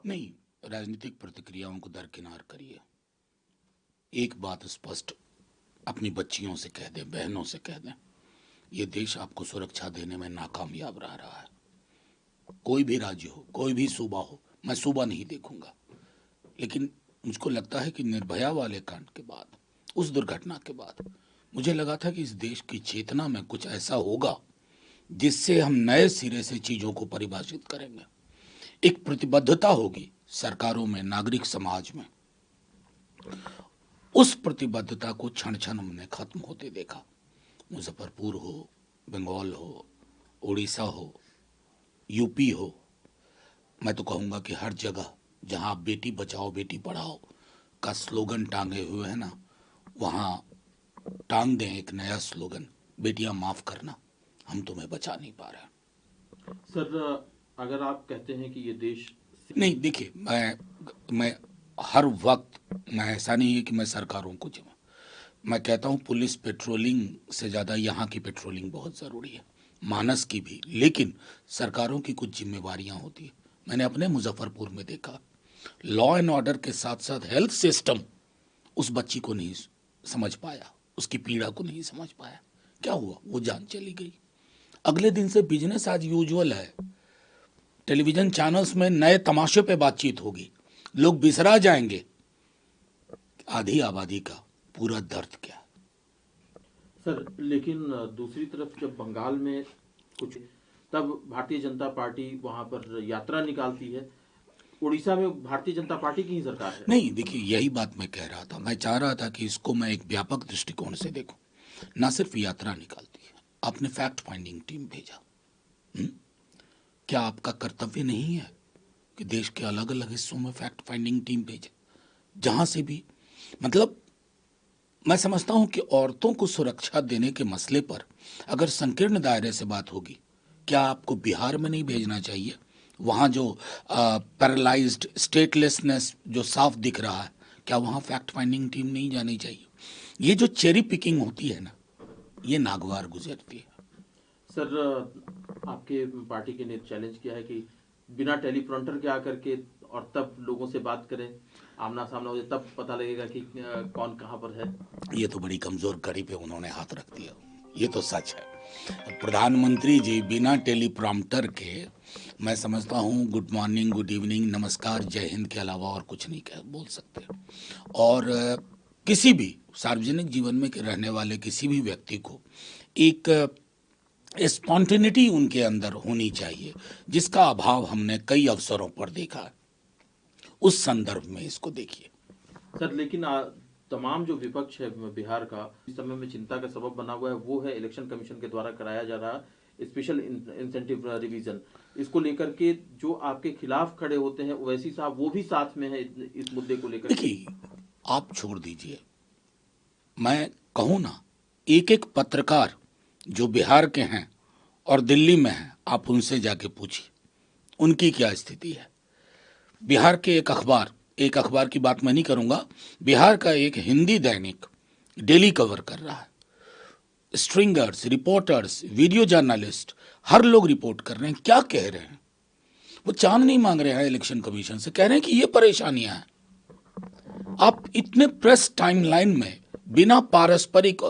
नहीं, राजनीतिक प्रतिक्रियाओं को दरकिनार करिए। एक बात स्पष्ट अपनी बच्चियों से कह दें, बहनों से कह दें, ये देश आपको सुरक्षा देने में नाकामयाब रहा है। कोई भी राज्य हो, कोई भी सूबा हो, मैं सूबा नहीं देखूंगा, लेकिन मुझको लगता है कि निर्भया वाले कांड के बाद, उस दुर्घटना के बाद, मुझे लगा था कि इस देश की चेतना में कुछ ऐसा होगा जिससे हम नए सिरे से चीजों को परिभाषित करेंगे। एक प्रतिबद्धता होगी सरकारों में, नागरिक समाज में। उस प्रतिबद्धता को क्षण क्षण हमने खत्म होते देखा। मुजफ्फरपुर हो, बंगाल हो, उड़ीसा हो, यूपी हो, मैं तो कहूँगा कि हर जगह जहाँ आप बेटी बचाओ बेटी पढ़ाओ का स्लोगन टांगे हुए है ना, वहाँ टांग दें एक नया स्लोगन, बेटियां माफ करना, हम तुम्हें बचा नहीं पा रहे। सर, अगर आप कहते हैं कि ये देश नहीं, देखिए, मैं हर वक्त, मैं ऐसा नहीं है कि मैं सरकारों को मैं कहता हूँ पुलिस पेट्रोलिंग से ज़्यादा यहाँ की पेट्रोलिंग बहुत ज़रूरी है, मानस की भी, लेकिन सरकारों की कुछ जिम्मेवारियाँ होती है। मैंने अपने मुजफ्फरपुर में देखा, लॉ एंड ऑर्डर के साथ साथ हेल्थ सिस्टम उस बच्ची को नहीं समझ पाया, उसकी पीड़ा को नहीं समझ पाया। क्या हुआ? वो जान चली गई। अगले दिन से बिजनेस आज यूजुअल है, टेलीविजन चैनल्स में नए तमाशे पे बातचीत होगी, लोग बिसरा जाएंगे आधी आबादी का पूरा दर्द क्या। सर, लेकिन दूसरी तरफ जब बंगाल में कुछ, तब भारतीय जनता पार्टी वहां पर यात्रा निकालती है। उड़ीसा में भारतीय जनता पार्टी की ही सरकार है। नहीं, देखिए, यही बात मैं कह रहा था, मैं चाह रहा था कि इसको मैं एक व्यापक दृष्टिकोण से देखूं। ना सिर्फ यात्रा निकालती है, आपने फैक्ट फाइंडिंग टीम भेजा। क्या आपका कर्तव्य नहीं है कि देश के अलग अलग हिस्सों में फैक्ट फाइंडिंग टीम भेजे, जहां से भी, मतलब मैं समझता हूं कि औरतों को सुरक्षा देने के मसले पर अगर संकीर्ण दायरे से बात होगी, क्या आपको बिहार में नहीं भेजना चाहिए? वहां जो पैरालाइज्ड स्टेटलेसनेस जो साफ दिख रहा है, क्या वहां फैक्ट फाइंडिंग टीम नहीं जानी चाहिए? ये जो चेरी पिकिंग होती है ना, ये नागवार गुजरती है। सर, आपके पार्टी के ने चैलेंज किया है कि बिना टेलीप्रॉम्प्टर के आकर के और तब लोगों से बात करें, आमना सामना हो जाए, तब पता लगेगा कि कौन कहाँ पर है। ये तो बड़ी कमजोर कड़ी पे उन्होंने हाथ रख दिया, ये तो सच है। प्रधानमंत्री जी बिना टेलीप्रॉम्प्टर के, मैं समझता हूँ गुड मॉर्निंग, गुड इवनिंग, नमस्कार, जय हिंद के अलावा और कुछ नहीं कह बोल सकते। और किसी भी सार्वजनिक जीवन में रहने वाले किसी भी व्यक्ति को एक स्पॉन्टेनिटी उनके अंदर होनी चाहिए, जिसका अभाव हमने कई अवसरों पर देखा है। उस संदर्भ में इसको देखिए। सर, लेकिन तमाम जो विपक्ष है बिहार का, इस समय में चिंता का सबब बना हुआ है, वो है इलेक्शन कमीशन के द्वारा कराया जा रहा स्पेशल इंसेंटिव रिवीजन। इसको लेकर के जो आपके खिलाफ खड़े होते हैं, ओवैसी साहब वो भी साथ में है इस मुद्दे को लेकर। देखिए, आप छोड़ दीजिए, मैं कहूँ ना, एक एक पत्रकार जो बिहार के हैं और दिल्ली में हैं, आप उनसे जाके पूछिए उनकी क्या स्थिति है। बिहार के एक अखबार की बात मैं नहीं करूंगा, बिहार का एक हिंदी दैनिक डेली कवर कर रहा है, स्ट्रिंगर्स, रिपोर्टर्स, वीडियो जर्नलिस्ट, हर लोग रिपोर्ट कर रहे हैं। क्या कह रहे हैं? वो चांद नहीं मांग रहे हैं इलेक्शन कमीशन से, कह रहे हैं कि ये परेशानियां हैं। आप इतने प्रेस टाइमलाइन में बिना पारस्परिक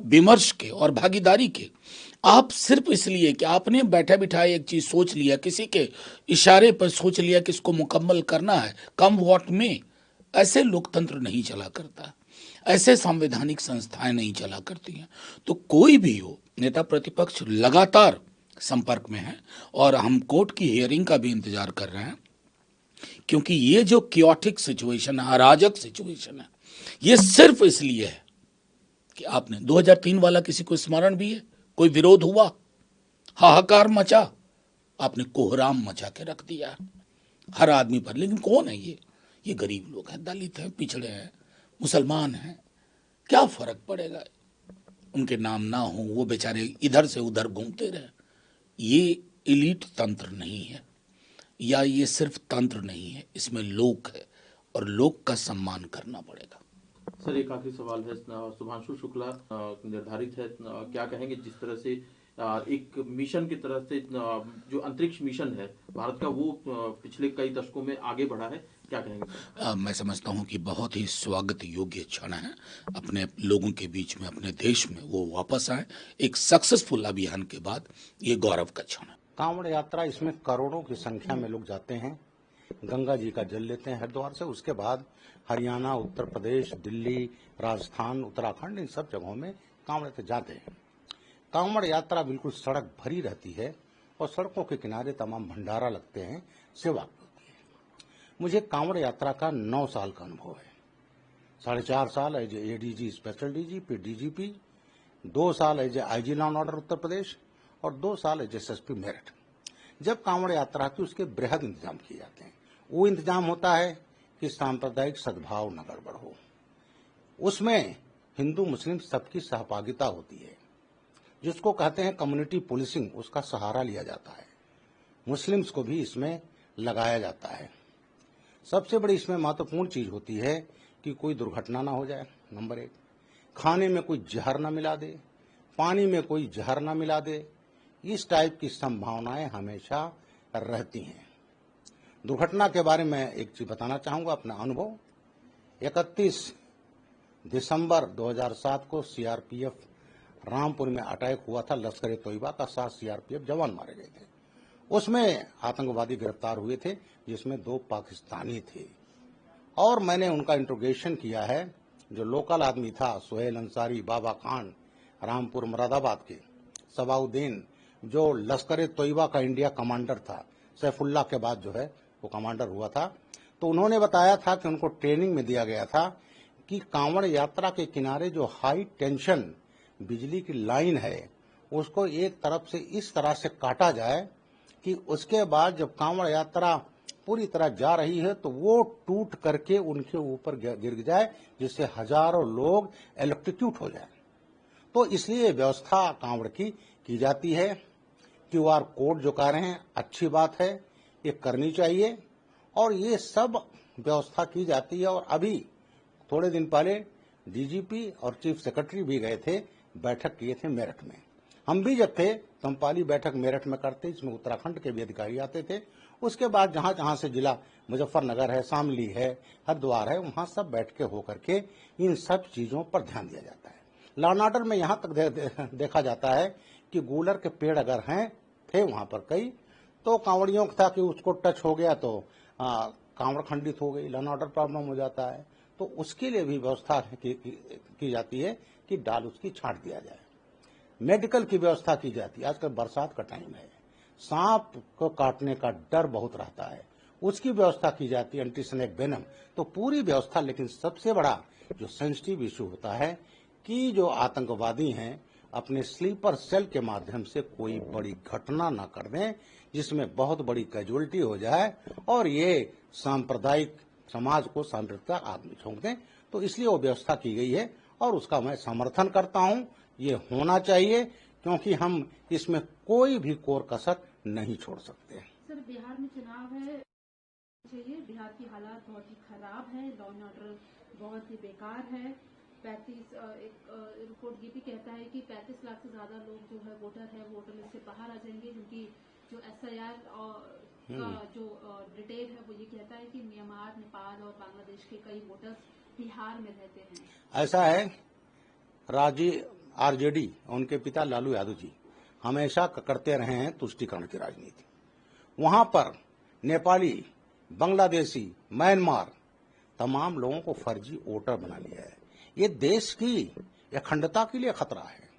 विमर्श के और भागीदारी के, आप सिर्फ इसलिए कि आपने बैठे बिठाए एक चीज सोच लिया, किसी के इशारे पर सोच लिया कि इसको मुकम्मल करना है, कम वॉट में, ऐसे लोकतंत्र नहीं चला करता, ऐसे संवैधानिक संस्थाएं नहीं चला करती हैं। तो कोई भी हो, नेता प्रतिपक्ष लगातार संपर्क में है और हम कोर्ट की हियरिंग का भी इंतजार कर रहे हैं, क्योंकि ये जो क्योटिक सिचुएशन है, अराजक सिचुएशन है, ये सिर्फ इसलिए है कि आपने 2003 वाला किसी को स्मरण भी है? कोई विरोध हुआ, हाहाकार मचा, आपने कोहराम मचा के रख दिया हर आदमी पर। लेकिन कौन है ये गरीब लोग हैं, दलित हैं, पिछड़े हैं, मुसलमान हैं, क्या फर्क पड़ेगा? उनके नाम ना हो, वो बेचारे इधर से उधर घूमते रहे। ये इलीट तंत्र नहीं है, या ये सिर्फ तंत्र नहीं है, इसमें लोक है और लोक का सम्मान करना पड़ेगा। सर, एक आखिरी सवाल है। शुभांशु शुक्ला निर्धारित है, क्या कहेंगे जिस तरह से एक मिशन की तरह से जो अंतरिक्ष मिशन है भारत का, वो पिछले कई दशकों में आगे बढ़ा है, क्या कहेंगे सर? मैं समझता हूं कि बहुत ही स्वागत योग्य क्षण है। अपने लोगों के बीच में, अपने देश में वो वापस आए एक सक्सेसफुल अभियान के बाद, ये गौरव का क्षण है। कांवड़ यात्रा, इसमें करोड़ों की संख्या में लोग जाते हैं, गंगा जी का जल लेते हैं हरिद्वार से। उसके बाद हरियाणा, उत्तर प्रदेश, दिल्ली, राजस्थान, उत्तराखंड, इन सब जगहों में कांवड़ यात्रा जाते हैं। कांवड़ यात्रा बिल्कुल सड़क भरी रहती है और सड़कों के किनारे तमाम भंडारा लगते हैं, सेवा होती है। मुझे कांवड़ यात्रा का 9 साल का अनुभव है। 4.5 साल as ADG special DGP DGP, 2 साल as IG law and order Uttar Pradesh और 2 साल एज एसएसपी मेरठ। जब कांवड़ यात्रा की उसके बृहद इंतजाम किए जाते हैं। वो इंतजाम होता है कि सांप्रदायिक सद्भाव न गड़बड़ हो, उसमें हिंदू मुस्लिम सबकी सहभागिता होती है, जिसको कहते हैं कम्युनिटी पुलिसिंग, उसका सहारा लिया जाता है। मुस्लिम्स को भी इसमें लगाया जाता है। सबसे बड़ी इसमें महत्वपूर्ण चीज होती है कि कोई दुर्घटना ना हो जाए, नंबर 1। खाने में कोई जहर ना मिला दे, पानी में कोई जहर ना मिला दे, इस टाइप की संभावनाएं हमेशा रहती हैं। दुर्घटना के बारे में एक चीज बताना चाहूंगा, अपना अनुभव। 31 दिसंबर 2007 को सीआरपीएफ रामपुर में अटैक हुआ था। लश्कर तोयबा का 7 सीआरपीएफ जवान मारे गए थे। उसमें आतंकवादी गिरफ्तार हुए थे, जिसमें 2 पाकिस्तानी थे, और मैंने उनका इंट्रोगेशन किया है। जो लोकल आदमी था, सुहेल अंसारी, बाबा खान, रामपुर मुरादाबाद के, सबाउद्दीन, जो लश्कर तोयबा का इंडिया कमांडर था, सैफुल्लाह के बाद जो है वो कमांडर हुआ था, तो उन्होंने बताया था कि उनको ट्रेनिंग में दिया गया था कि कांवड़ यात्रा के किनारे जो हाई टेंशन बिजली की लाइन है, उसको एक तरफ से इस तरह से काटा जाए कि उसके बाद जब कांवड़ यात्रा पूरी तरह जा रही है तो वो टूट करके उनके ऊपर गिर जाए, जिससे हजारों लोग इलेक्ट्रोक्यूट हो जाए। तो इसलिए व्यवस्था कांवड़ की जाती है। क्यूआर कोड जो कह रहे हैं, अच्छी बात है, ये करनी चाहिए, और ये सब व्यवस्था की जाती है। और अभी थोड़े दिन पहले डीजीपी और चीफ सेक्रेटरी भी गए थे, बैठक किए थे मेरठ में। हम भी जब थे तो हम पहली बैठक मेरठ में करते, इसमें उत्तराखंड के भी अधिकारी आते थे। उसके बाद जहां जहां से जिला मुजफ्फरनगर है, शामली है, हरिद्वार है, वहां सब बैठ के होकर के इन सब चीजों पर ध्यान दिया जाता है। लॉ एंड ऑर्डर में यहां तक देखा जाता है कि गूलर के पेड़ अगर हैं, थे वहां पर कई, तो कांवड़ियों का था कि उसको टच हो गया तो कांवड़ खंडित हो गई, लॉ एंड ऑर्डर प्रॉब्लम हो जाता है। तो उसके लिए भी व्यवस्था की जाती है कि डाल उसकी छांट दिया जाए। मेडिकल की व्यवस्था की जाती है। आजकल बरसात का टाइम है, सांप को काटने का डर बहुत रहता है, उसकी व्यवस्था की जाती है, एंटी स्नेक वेनम। तो पूरी व्यवस्था। लेकिन सबसे बड़ा जो सेंसिटिव इशू होता है कि जो आतंकवादी हैं अपने स्लीपर सेल के माध्यम से कोई बड़ी घटना न कर दें, जिसमें बहुत बड़ी कैजुअलिटी हो जाए और ये सांप्रदायिक समाज को सांप्रदायिक आग में झोंक दें। तो इसलिए वो व्यवस्था की गई है और उसका मैं समर्थन करता हूं। ये होना चाहिए, क्योंकि हम इसमें कोई भी कोर कसर नहीं छोड़ सकते। सर, बिहार में चुनाव है, चाहिए। बिहार की हालात बहुत ही खराब है, लॉ एंड ऑर्डर बहुत ही बेकार है। 35 एक रिपोर्ट ये भी कहता है कि 35 लाख से ज्यादा लोग जो है वोटर लिस्ट से बाहर आ जाएंगे, क्योंकि जो एसआईआर का जो डिटेल है वो ये कहता है कि म्यांमार, नेपाल और बांग्लादेश के कई वोटर्स बिहार में रहते हैं। ऐसा है, आरजेडी, उनके पिता लालू यादव जी हमेशा करते रहे हैं तुष्टीकरण की राजनीति। वहां पर नेपाली, बांग्लादेशी, म्यांमार तमाम लोगों को फर्जी वोटर बना लिया है। ये देश की अखंडता के लिए खतरा है,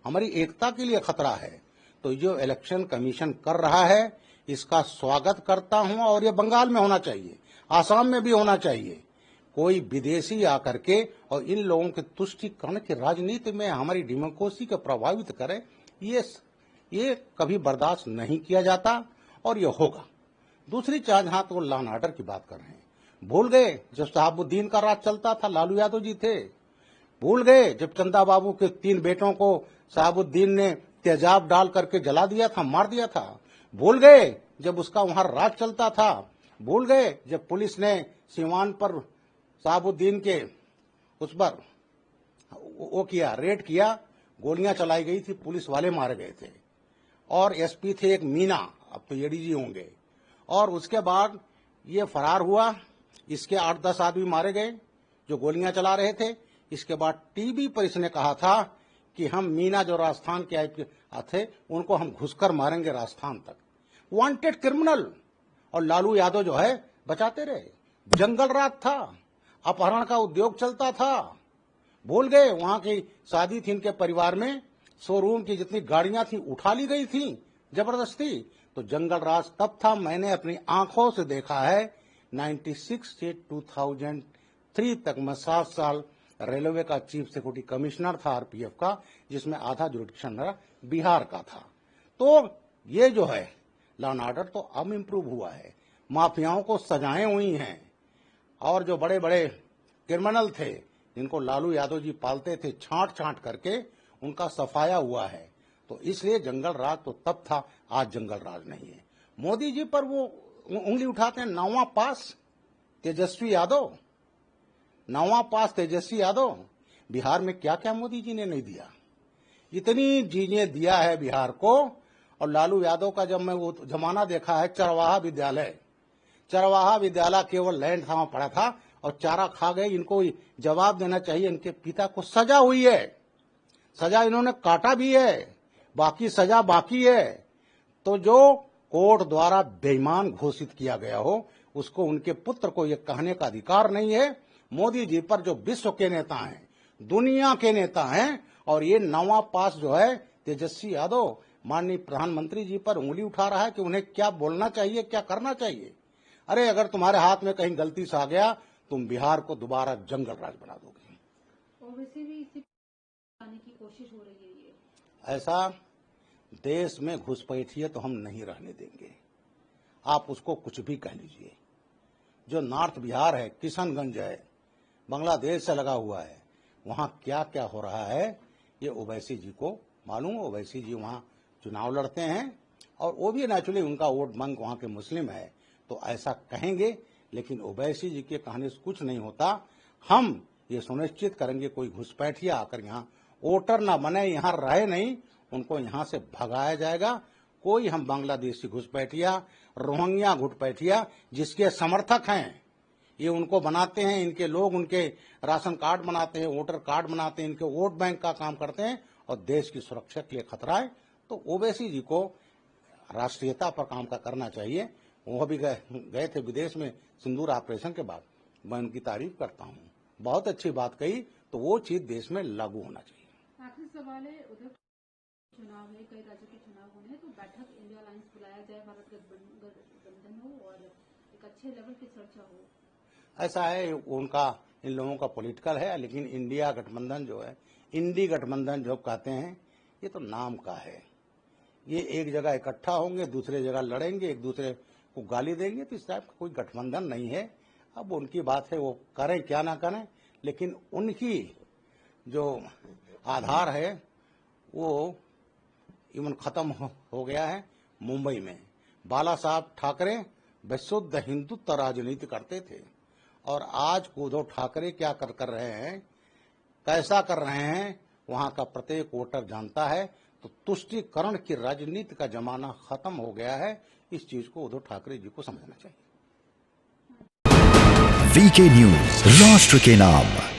हमारी एकता के लिए खतरा है। तो जो इलेक्शन कमीशन कर रहा है, इसका स्वागत करता हूं, और ये बंगाल में होना चाहिए, आसाम में भी होना चाहिए। कोई विदेशी आकर के और इन लोगों के तुष्टीकरण की राजनीति में हमारी डेमोक्रेसी को प्रभावित करे, ये कभी बर्दाश्त नहीं किया जाता और ये होगा। दूसरी चीज, जहां तो लॉ एंड ऑर्डर की बात कर रहे हैं, भूल गए जब शहाबुद्दीन का राज चलता था, लालू यादव जी थे। भूल गए जब चंदा बाबू के 3 बेटों को शहाबुद्दीन ने तेजाब डाल करके जला दिया था, मार दिया था। भूल गए जब उसका वहां राज चलता था। भूल गए जब पुलिस ने सीवान पर शहाबुद्दीन के उस पर वो किया, रेड किया, गोलियां चलाई गई थी, पुलिस वाले मारे गए थे। और एसपी थे एक मीना, अब तो एडीजी होंगे। और उसके बाद ये फरार हुआ, इसके 8-10 आदमी मारे गए जो गोलियां चला रहे थे। इसके बाद टीवी पर इसने कहा था कि हम मीना जो राजस्थान के थे उनको हम घुसकर मारेंगे राजस्थान तक। Wanted criminal. और लालू यादव जो है बचाते रहे। जंगल राज था, अपहरण का उद्योग चलता था। भूल गए वहां की शादी थी इनके परिवार में, शोरूम की जितनी गाड़ियां थी उठा ली गई थी जबरदस्ती। तो जंगल राज तब था, मैंने अपनी आंखों से देखा है। 96 से 2003 तक मैं 7 साल रेलवे का चीफ सिक्योरिटी कमिश्नर था आरपीएफ का, जिसमें आधा जुरिडिक्शन मेरा बिहार का था। तो ये जो है लॉ एंड ऑर्डर तो अब इम्प्रूव हुआ है, माफियाओं को सजाएं हुई हैं। और जो बड़े बड़े क्रिमिनल थे जिनको लालू यादव जी पालते थे, छांट छांट करके उनका सफाया हुआ है। तो इसलिए जंगल राज तो तब था, आज जंगल राज नहीं है। मोदी जी पर वो उंगली उठाते हैं। 9वां पास तेजस्वी यादव, 9वां पास तेजस्वी यादव। बिहार में क्या क्या मोदी जी ने नहीं दिया, इतनी चीजें दिया है बिहार को। और लालू यादव का जब मैं वो जमाना देखा है, चरवाहा विद्यालय केवल लैंड था, वहां पड़ा था और चारा खा गए। इनको जवाब देना चाहिए, इनके पिता को सजा हुई है, सजा इन्होंने काटा भी है, बाकी सजा बाकी है। तो जो कोर्ट द्वारा बेईमान घोषित किया गया हो, उसको उनके पुत्र को ये कहने का अधिकार नहीं है। मोदी जी पर जो विश्व के नेता हैं, दुनिया के नेता हैं, और ये 9वां पास जो है तेजस्वी यादव माननीय प्रधानमंत्री जी पर उंगली उठा रहा है कि उन्हें क्या बोलना चाहिए, क्या करना चाहिए। अरे अगर तुम्हारे हाथ में कहीं गलती से आ गया, तुम बिहार को दोबारा जंगल राज बना दोगे। ओवैसी भी इसी आने की कोशिश हो रही है। ये ऐसा देश में घुसपैठिए तो हम नहीं रहने देंगे। आप उसको कुछ भी कह लीजिए। जो नॉर्थ बिहार है, किशनगंज है, बांग्लादेश से लगा हुआ है, वहां क्या क्या हो रहा है ये ओवैसी जी को मालूम। ओवैसी जी वहां चुनाव लड़ते हैं और वो भी नेचुरली उनका वोट बैंक वहां के मुस्लिम है, तो ऐसा कहेंगे। लेकिन ओवैसी जी के कहने से कुछ नहीं होता। हम ये सुनिश्चित करेंगे कोई घुसपैठिया आकर यहाँ वोटर ना बने, यहाँ रहे नहीं, उनको यहाँ से भगाया जाएगा। कोई हम बांग्लादेशी घुसपैठिया, रोहिंग्या घुसपैठिया जिसके समर्थक हैं, ये उनको बनाते हैं, इनके लोग उनके राशन कार्ड बनाते हैं, वोटर कार्ड बनाते हैं, इनके वोट बैंक का काम करते हैं और देश की सुरक्षा के लिए खतरा है। तो ओवैसी जी को राष्ट्रीयता पर काम का करना चाहिए। वो भी गए थे विदेश में सिंदूर ऑपरेशन के बाद, मैं उनकी तारीफ करता हूँ, बहुत अच्छी बात कही। तो वो चीज देश में लागू होना चाहिए। आखिरी सवाल है, उधर चुनाव है, कई राज्यों के चुनाव होने हैं, तो बैठक इंडिया अलायंस बुलाया जाए, भारत गठबंधन हो और एक अच्छे लेवल की चर्चा हो। ऐसा है, उनका इन लोगों का पॉलिटिकल है, लेकिन इंडिया गठबंधन जो है, इंडी गठबंधन जो कहते हैं, ये तो नाम का है। ये एक जगह इकट्ठा होंगे, दूसरे जगह लड़ेंगे, एक दूसरे को गाली देंगे, तो इस टाइप का कोई गठबंधन नहीं है। अब उनकी बात है, वो करें क्या ना करें, लेकिन उनकी जो आधार है वो इवन खत्म हो गया है। मुंबई में बाला साहब ठाकरे विशुद्ध हिंदुत्व राजनीति करते थे, और आज उद्धव ठाकरे क्या कर रहे हैं, कैसा कर रहे हैं, वहां का प्रत्येक वोटर जानता है। तो तुष्टीकरण की राजनीति का जमाना खत्म हो गया है। इस चीज को उद्धव ठाकरे जी को समझना चाहिए। वीके न्यूज, राष्ट्र के नाम।